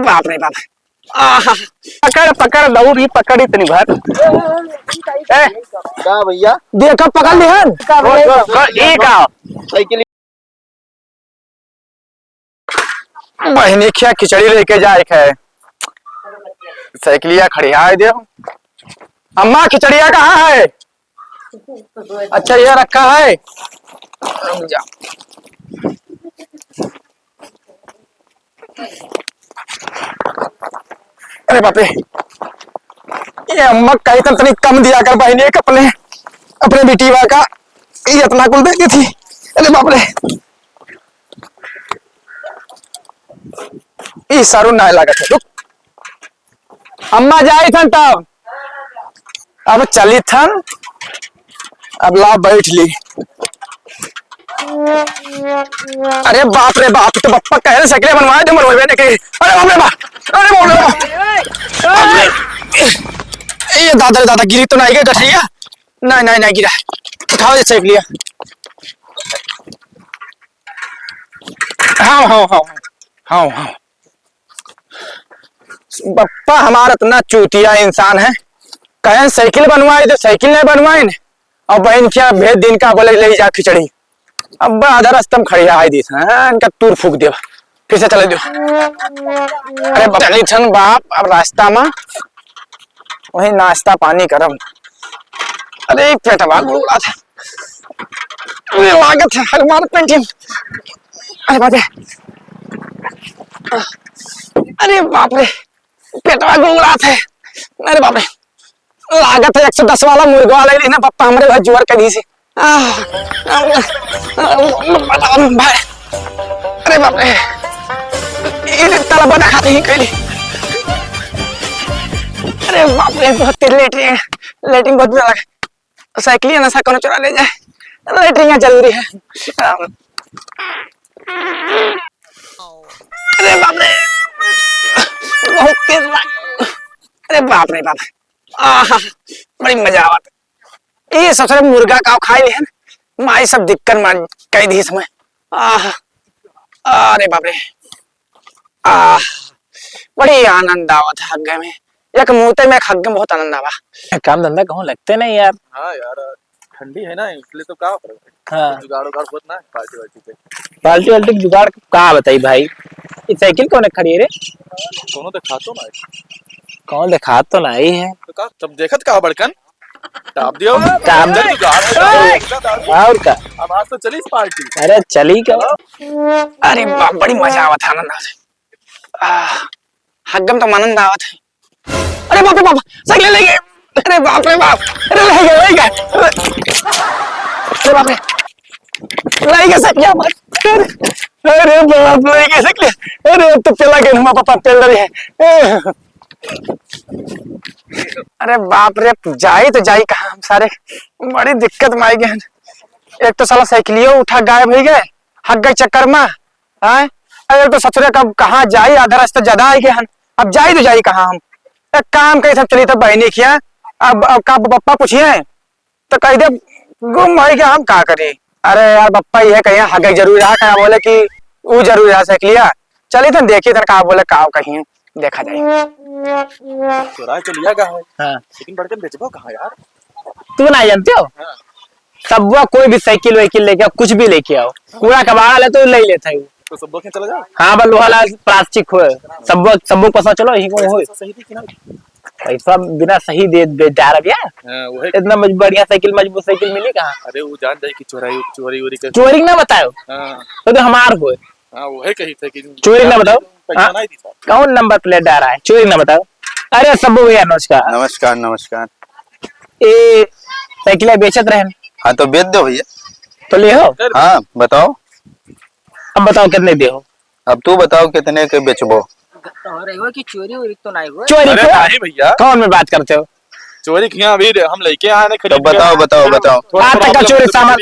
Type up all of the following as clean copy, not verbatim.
बाप रे बाप। पकड़ पकड़ दौड़ ही पकड़ इतनी भर। क्या भैया देखो पकड़ लिहन साइकिल बहनी क्या खिचड़ी लेके जाए है। साइकिलिया खड़िया दे। अम्मा खिचड़िया कहाँ है? अच्छा ये रखा है। रुक जा। अरे बाप रे, ये अम्मा कहीं तो तनी कम दिया कर बहनी एक अपने अपने बेटीवा का ये इतना कुल देती थी। अरे बाप रे, ये सारू ना लागत है। रुक अम्मा जाई थन तब अब चली थन। अब ला बैठ ली। अरे बाप रे बाप, तो पप्पा कह रहे साइकिल बनवाए थे मनवाए ने के। अरे बाप रे बाप, अरे बाप रे बाप। ये दादा रे दादा गिरी तो नहीं गए गठिया? नहीं नहीं नहीं गिरा। उठाओ ये साइकिलिया। हाँ हाँ हाँ हाँ हाँ। पप्पा हमारा इतना चूतिया इंसान है, कहें साइकिल बनवाए तो साइकिल नहीं बनवाए न। और बहन क्या भेद दिन का बोले ले जा खिचड़ी। अब आधा रास्ता में खड़िया है दिस हैं इनका तूर फूक दियो। फिर से चले दो। अरे चली छन बाप अब रास्ता में वही नाश्ता पानी करम। अरे पेटवा गुड़ा था। अरे लागत है हमारे पेंटिंग। अरे बाप रे, अरे बाप रे पेटवा गुड़ा था। अरे बाप रे लागत है 110 वाला मुर्गा वाला लेना पप्पा हमारे घर जुआर कर दी से। अरे बाप रे ये तला बना खाते ही कैली। अरे बाप रे बहुत लेटरिंग बहुत बुरा लगा। साइकिल नशा कौन चुरा ले जाए, लेटरिंग जरूरी है। अरे बाप रे बहुत तेज लगा। अरे बाप रे बाप, बड़ी मजा आवत। ये सबसे मुर्गा का खाई लिहन माई सब दिक्कत मार कई दी समय। अरे बाप रे बड़ी आनंद आवत है हग्गे में। एक मुहते में हग्गे में बहुत आनंद आवा। काम धंधा कहूँ लगते नहीं यार। हाँ यार ठंडी है ना इसलिए तो क्या फर्क है। हाँ जुगाड़ उगाड़ बहुत ना पार्टी वार्टी पे। पार्टी वाल्टी जुगाड़ कहाँ बताई भाई। ये साइकिल कौन खड़ी है रे? दोनों तो खातो ना कौन देखा तो नहीं है। तो का तब देखत का बड़कन टाप दियो टाप दे और का। अब आज तो चली पार्टी। अरे चली क्या? अरे बाप बड़ी मजा आवत है आनंद आवत। हग्गम तो आनंद आवत है। अरे बाप रे बाप साइकिल ले गए। अरे बाप रे बाप, अरे ले गए अरे बाप रे ले गए साइकिल मत। अरे बाप ले गए साइकिल। अरे अब तो पेला गए हमारा पापा पेल रहे हैं। अरे बाप रे जाई तो जाई कहाँ हम सारे बड़ी दिक्कत में आई गए। एक तो साला साइकिलियो उठा गायब हो गए हक गए चक्कर में। अरे तो ससुरे कब कहाँ जाई आधा रास्ता ज्यादा आई गए। अब जाई तो जाई कहाँ हम। एक काम कही सब चली तब बहनी किया। अब का पप्पा पूछिए तो कह दे गुम भाई क्या हम क्या करें। अरे यार पप्पा ये कहीं हक जरूर रहा क्या बोले कि वो जरूर रहा साइकिलिया। चलिए तो देखिए तो कहा बोले का कहीं देखा जाए। चुरा तो लिया गया है। हाँ लेकिन बड़कन बेचबो कहाँ यार? तू ना जानते हो। हाँ। सब वो कोई भी साइकिल वाइकिल लेके आओ कुछ भी लेके आओ कूड़ा कबाड़ा ले तो ले लेता है। तो सब लोग चला जाओ। हाँ बस लोहा प्लास्टिक हो सब पसा चलो यही को हो। सही थी कि ना? पैसा बिना सही दे जा रहा है। इतना बढ़िया साइकिल मजबूत साइकिल मिली कहाँ? अरे वो जान जाए कि चोरी वोरी कर। चोरी ना बताओ तो हमार हो। हाँ वो है कहीं से कि चोरी ना बताओ। कौन नंबर प्लेट डाला है चोरी ना बताओ। अरे सब भैया नमस्कार। नमस्कार नमस्कार। ये साइकिल बेचत रहे। हाँ तो बेच दो भैया। तो ले हो। हाँ बताओ। अब बताओ कितने दे हो? अब तू बताओ कितने के बेचबो। कि चोरी वोरी तो नहीं हुआ। चोरी नहीं भैया कौन में बात करते हो? चोरी किया अभी हम लेके आए ना। तो बताओ बताओ बताओ। आज तक का चोरी सामान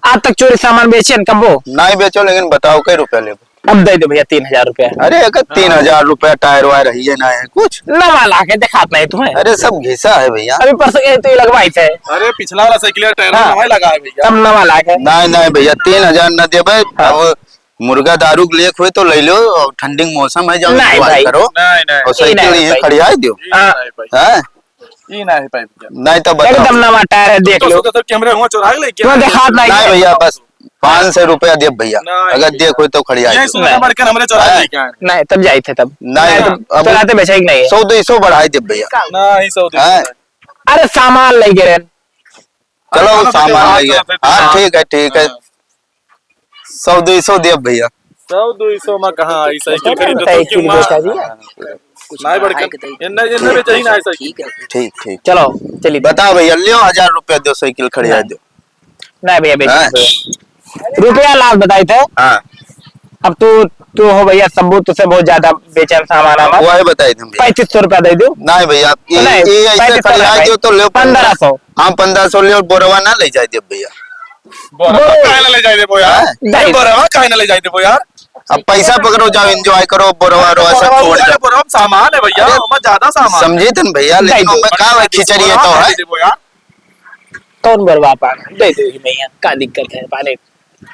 आज तक चोरी सामान बेचे न कब? नहीं बेचो लेकिन बताओ कई रुपया ले। अब दे दो भैया 3000 रुपया। अरे अगर 3000 रुपया टायर वायर रही है ना है कुछ नवा ला के दिखाता है तुम्हें। अरे सब घिसा है भैया। अभी परसों के तो ये लगवाई थे। अरे पिछला वाला साइकिल टायर हाँ। नवा लगा है भैया। सब नवा ला के। नहीं नहीं भैया 3000 न देबे। अब मुर्गा दारू के लिए हुए तो ले लो, और ठंडी के मौसम है, जब नहीं भाई। करो नहीं नहीं और साइकिल नहीं ये भाई। खड़िया दो हैं? ये ना है भाई भैया। नहीं तो बताओ। एकदम नवा टायर है, देख लो। तो कैमरे हुआ चुरा ले क्यों दिखात नहीं नहीं है? भैया, बस 500 रुपया दे भैया, नहीं। अगर देखो तो खड़िया ये दो। सुना बढ़कर हमरे चुरा ले क्या नहीं तब जाई थे तब नहीं अब चलाते बेचा ही नहीं है। 100-200 बढ़ाई दे भैया। नहीं सऊदी हैं? अरे सामान ले गिरे। चलो सामान ले गए। हाँ हाँ। ठीक है 100-200 दे भैया। 100-200 में कहाँ आई साइकिल खरीद तो साइकिल क्यों बेचा दिया। नहीं बढ़कर इन्ने बेचा ही ना साइकिल। ठीक चलो चलिए। बताओ भैया, लियो 1000 रुपया दो, साइकिल खड़िया दो। नहीं भैया हाँ। बेच रुपया लाभ बताए थे। हाँ अब तू हो भैया सबूत से बहुत ज्यादा बेचे सामान हमारा। वही बताई थे भैया। 3500 रुपया दे दो। नहीं भैया, नहीं, ये ऐसे 3500 खड़िया भाई। दो तो ले 1500। हाँ 1500 ले, और बोरवा ना ले जाए दे भैया। बोरवा काहे ना ले जाए दे वो यार। नहीं। बोरवा काहे ना ले जाए दे वो यार। अब पैसा पकड़ो, जाओ एंजॉय करो, बोरवा रोवा सब छोड़ जाओ। बोरवा सामान है भैया, अरे, हमें ज्यादा सामान। समझे थे भैया, लेकिन नहीं, मैं कहा है खिचड़ी है तो है। दे वो यार। कौन बर्बाद पाना दे दो भैया, क्या दिक्कत है पाने।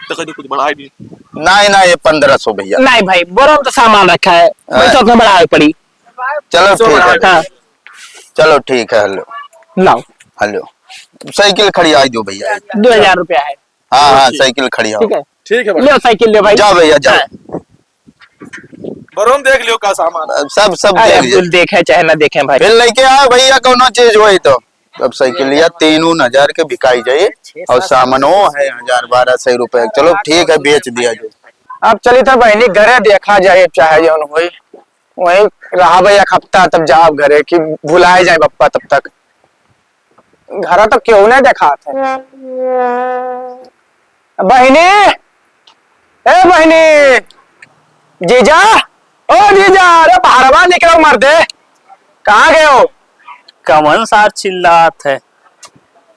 तो कहीं कुछ बढ़ाई दी। नहीं ये 1500 भैया। नहीं भाई बोरा में तो सामान रखा है, पैसा उतना बढ़ा पड़ी। चलो ठीक है, हाँ चलो ठीक है। हेलो लाओ हेलो, साइकिल खड़ी आई दो भैया। 2000 रुपया है। हाँ साइकिल खड़ी आओ। ठीक है ठीक है भाई। ले साइकिल ले भाई। जाओ भैया जाओ। हाँ। बरोम देख लियो का सामान। सब अरे देख अब्दुल देखे चाहे ना देखे भाई। फिर लेके आओ भैया, कोनो चीज वही तो। अब साइकिल लिया 3-1000 के बिकाई जाए, और सामानो है 1000-1200 रुपए। चलो ठीक है, बेच दिया जाए। अब चली तो बहनी घरे देखा जाए, चाहे जौन होई वही रहा भाई एक हफ्ता, तब जाओ घरे कि भुलाए जाए बप्पा। तब तक घर तो क्यों नहीं देखा था। बहनी ए बहनी, जीजा ओ जीजा, अरे बाहरवा निकलो मर्दे, कहाँ गए हो? कमन साथ चिल्लात है।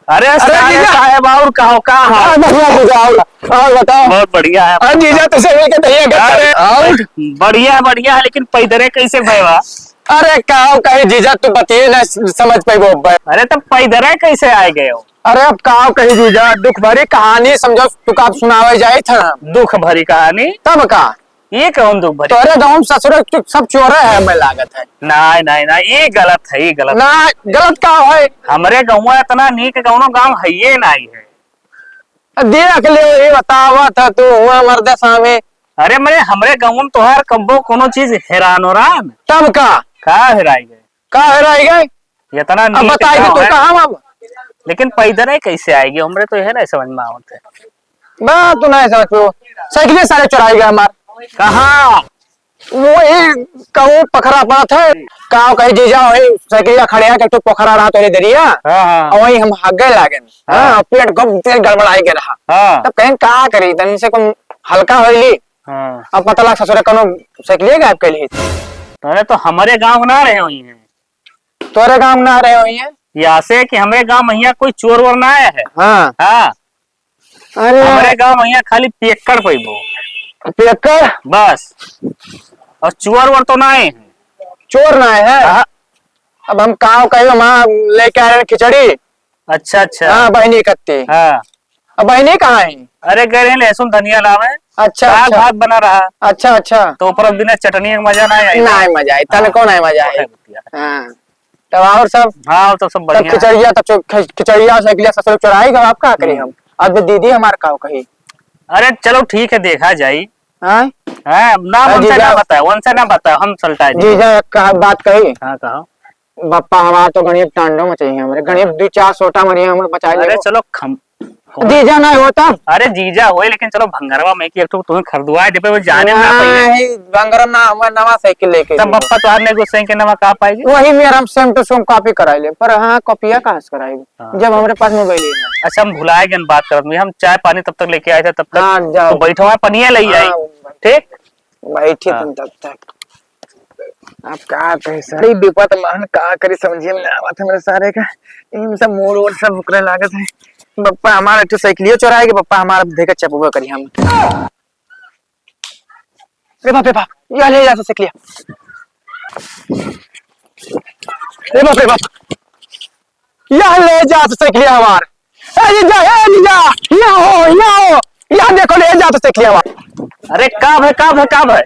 अरे जीजा। साहब और कहो कहाँ और बताओ। बहुत बढ़िया है। अरे जीजा तुझे लेके दहिया घर और बढ़िया है, लेकिन पैदरे कैसे भयवा? अरे कहो कहीं जीजा, तू बतिए ना समझ पाई वो। अरे तब पैदरे कैसे आए गए हो? अरे अब कहो कहीं जीजा, दुख भरी कहानी समझो तू का सुनावे जाए था। दुख भरी कहानी? तब का ये कौन दुख भरी? तोरे गाँव में ससुर सब चोरे है, मैं लागत है नहीं ये गलत है, ये गलत। ना। गलत का है? हमरे गाँव इतना नीक गाँव गाँव है ये नहीं है। देख ले, ये बतावा था तू हुआ मर्दे सामे। अरे मेरे हमरे गाँव में तोहार कब्बो कोनो चीज हैरान हो रहा है। तब का हेराई गए? का हेराई गए? इतना अब नीक बताई गाँव तू है, कहाँ अब? लेकिन पैदरे कैसे आएगी? हमरे तो यह नहीं समझ में आवत है। बा तू नहीं समझ पाओ, साइकिल सारे चुराई गए हमार। कहाँ? वो कहूँ पखरा पात है, कहा कहीं जीजा वही साइकिल खड़े हैं, तो पोखरा रहा तो दरिया, हाँ और वही हम हगे लागे। हाँ पेट गम तेल गड़बड़ाई के रहा। हाँ तब कहीं कहा करी तनी से कम हल्का होली। हाँ। अब पता लग ससुर कनो साइकिल गायब कर ली। अरे तो हमारे गांव ना रहे हुई हैं तोरे गांव ना रहे हुई है? यहाँ से कि हमारे गांव में कोई चोर वोर ना आया है। हाँ हाँ अरे हमारे गांव में खाली पेक्कड़ पैबो पेकर बस, और चोर वोर तो ना आए हैं। चोर ना है। हाँ। अब हम कहा कहीं वहाँ लेके आ रहे हैं खिचड़ी। अच्छा हाँ बहनी कत्ती। हाँ। अब बहनी कहाँ है? अरे गए हैं लहसुन धनिया लावे, अच्छा साग अच्छा भात बना रहा, अच्छा तो ऊपर बिना चटनी का मजा ना आई। ना मजा आई तन को नहीं मजा आई। हाँ तब और सब हाँ तो सब तब बढ़िया है। खिचड़िया तब खिचड़िया साइकिल ससुर चुराई आप का करी हम। अब दीदी हमारे का कही। अरे चलो ठीक है, देखा जाई। हाँ हाँ नाम अरे उनसे जीजा- ना बताए, उनसे ना बताए, हम चलता जीजा का बात कही। हाँ कहो। बप्पा हमारा तो गणित टांडो में चाहिए हमारे गणित 2-4 सोटा मरी हमें बचा अरे ले। चलो जीजा नहीं होता। अरे जीजा होए, लेकिन चलो भंगरवा में कि तुम्हें खरीदवाए दे पे वो जाने ना पाएंगे। नहीं बंगरम ना हमारा नवा साइकिल लेके तब बप्पा तो ने गुस्से के नवा कहा पाएगी। वही मेरा हम सेम टू सेम कॉपी कराई ले, पर हाँ कॉपिया कहाँ से कराएगी हाँ। जब हमारे पास मोबाइल ही है। अच्छा हम भुलाए गए बात करत में, हम चाय पानी तब तक लेके आए थे, तब तक हाँ जाओ तो बैठो है पनिया ले आई। हाँ, ठीक बैठी हाँ। तुम तब तक। अब का कही सारी विपत मान का करी समझिए में आवत है मेरे सारे का। इन सब मोड़ वोड़ सब उकरे लागत है। बप्पा हमारा तो साइकिलियो चुराएगी, बप्पा हमारा देखा चपुआ करी हम। ए बाप ये ले जा साइकिलिया। ए बाप यह ले जा साइकिलिया हमार। ए जा यहाँ हो यहाँ देखो ले जा साइकिलिया हमार। अरे काब है काब है काब है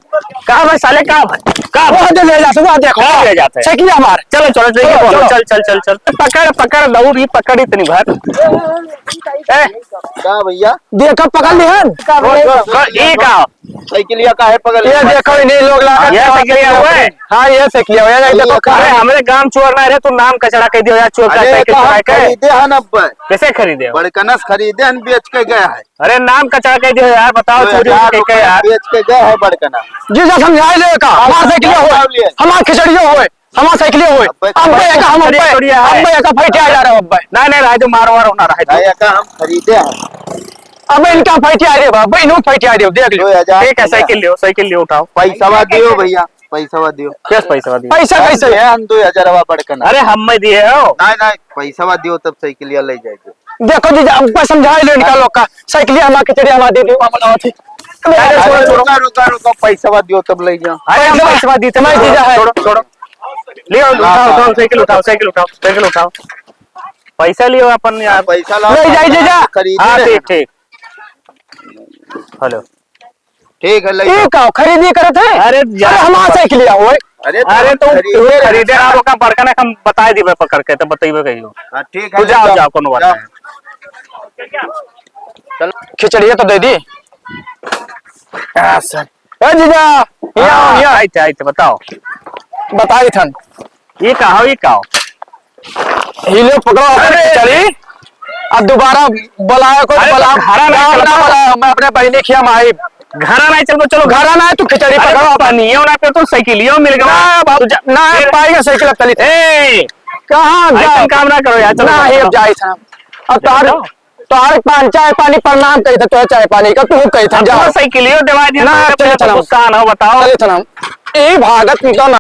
काब है साले काब है काब वो दे ले जाते वो देखो कहाँ ले जाते हैं? साइकिल हमार चलो चलो चलो, चल चल चल चल पकड़ पकड़ दौड़ ही पकड़ इतनी भर ए, का भैया देखो पकड़ लिहन ये का साइकिलिया का है पकड़ ये देखो इन्हीं लोग लाकर ये साइकिलिया हुए? हाँ ये साइकिल हुआ ये देखो अरे हमारे गांव चोर ना रहे तू नाम कचड़ा कह दियो यार चोर का अरे साइकिल चुरा के खरीदे हन अब कैसे खरीदे हो? बड़कनस खरीदे हन बेच के गया है अरे नाम कचड़ा कह दियो यार बताओ चोरी के क्या यार बेच के गया है बड़कनस जीजा समझाए ले का हमार साइकिल हुए हमार खिचड़ियो हुए हमार साइकिल हुए अब का हम अब का फैटिया जा रहा है अब नहीं नहीं राजू मारो मारो ना रहे भैया का हम खरीदे हैं अब इनका फैटिया रे बाबा इन्हों फैटिया रे देख लो 2000 ठीक है साइकिल लियो उठाओ पैसा दियो भैया पैसा दियो क्या पैसा दियो पैसा कैसे है हम 2000 बड़कनस अरे हम में दिए हो नहीं नहीं पैसा दियो तब साइकिलिया ले जाएगी देखो जीजा अब समझाए ले इनका लोग का साइकिल हमार खिचड़ी हमार दे दियो हम लाओ थी रुका पैसा दियो तब ले जाओ अरे हम पैसा दी मैं जीजा है छोड़ो लियो उठाओ साइकिल उठाओ पैसा लियो अपन यार पैसा लाओ ले जाइए जीजा हाँ खरीदे ठीक हेलो ठीक है ले ये का खरीदी करे थे अरे अरे हमार साइकिल हुए अरे तो खरीदे ना लोग बड़का ना हम बता दिबे पकड़ के तो बताइबे कहियो हाँ ठीक तू है जाओ कोनो बात नहीं चल खिचड़ी तो दे दी सर ए जीजा यहाँ आइते बताओ बताई थन ये कहो हिले पकड़ो अपनी खिचड़ी अब दोबारा बुलाया को अरे बुला घरा नहीं चलता। बुलाया मैं अपने बहनी खिया माई घरा नहीं चलो चलो घरा ना है तू खिचड़ी पकड़ो अपन पानियो ना पे तो साइकिलियो मिल गया ना बाबू ना पाएगा साइकिल अब चली ए कहाँ ऐसा जा काम ना करो यार चलो ना ही अब जाई था अब तार पान चाय पानी प्रणाम कही था तो चाय पानी का तू कही था जा साइकिलियो दिवा दिया ना, चलो, चलो। नुकसान हो बताओ चले था ना ए भागत निकल